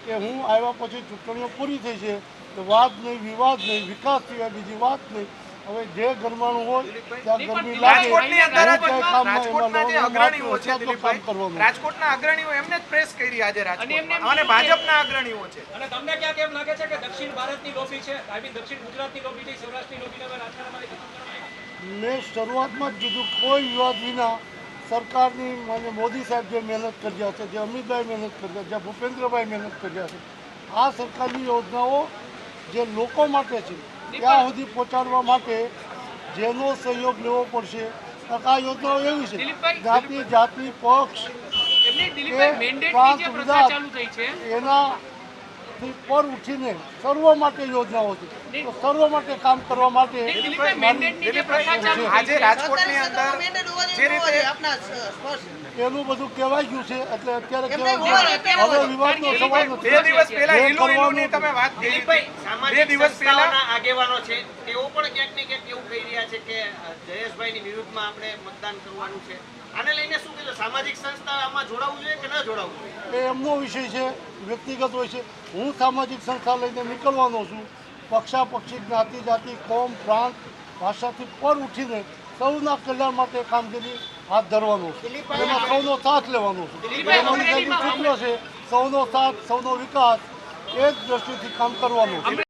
કે હું આવ્યા પછી ચૂંટણીઓ પૂરી થઈ છે તો વાત નહીં, વિવાદ નહીં, વિકાસ સિવાય બીજી વાત નહીં. હવે જે ગરમાનું હોય ત્યાં ગરમી લાગે, રાજકોટના જે અગ્રણીઓ છે દિલીપભાઈ, રાજકોટના અગ્રણીઓ એમને જ પ્રેસ કરી આજે રાજકોટમાં અને ભાજપના અગ્રણીઓ છે. અને તમને ક્યાં કેમ લાગે છે કે દક્ષિણ ભારતની લોબી છે, આઈ મીન દક્ષિણ ગુજરાતની લોબી છે, સૌરાષ્ટ્રની લોબીને હવે રાજકારણમાં ખતમ કરવાની? મેં શરૂઆતમાં જ કીધું કોઈ વિવાદ વિના સરકારની મને મોદી સાહેબ જે મહેનત કર્યા છે, જે અમિતભાઈ મહેનત કર્યા છે, જે ભૂપેન્દ્રભાઈ મહેનત કર્યા છે, આ સરકારની યોજનાઓ જે લોકો માટે છે ત્યાં સુધી પહોંચાડવા માટે જેનો સહયોગ લેવો પડશે. આ યોજનાઓ એવી છે જાતિ જાતિ પક્ષ એના પર ઉઠીને સર્વ માટે યોજનાઓ છે. તો સર્વ માટે કામ કરવા માટે આજે રાજકોટની અંદર જે રીતે એનું બધું કહેવાય ગયું છે એટલે અત્યારે હવે વિવાદનો સવાલ નથી. 2 દિવસ પહેલા હિલુની તમે વાત કરી. 2 દિવસ પહેલા આગેવાનો છે તેઓ પણ ક્યાંક ને ક્યાંક એવું કહી રહ્યા છે કે જયેશભાઈની વિરુદ્ધમાં આપણે મતદાન કરવાનું છે. આને લઈને શું કહેશો? સામાજિક સંસ્થા આમાં જોડાવવું જોઈએ કે ન જોડાવવું જોઈએ? એ એમનો વિષય છે, વ્યક્તિગત હોય છે. હું સામાજિક સંસ્થા લઈને નીકળવાનો છું. પક્ષાપક્ષી, જ્ઞાતિ જાતિ, કોમ, પ્રાંત, ભાષાથી પર ઉઠીને સૌના કલ્યાણ માટે કામગીરી હાથ ધરવાનો છે. એમાં સૌનો સાથ લેવાનો છે. સૂચનો છે સૌનો સાથ, સૌનો વિકાસ, એ જ દ્રષ્ટિથી કામ કરવાનું છે.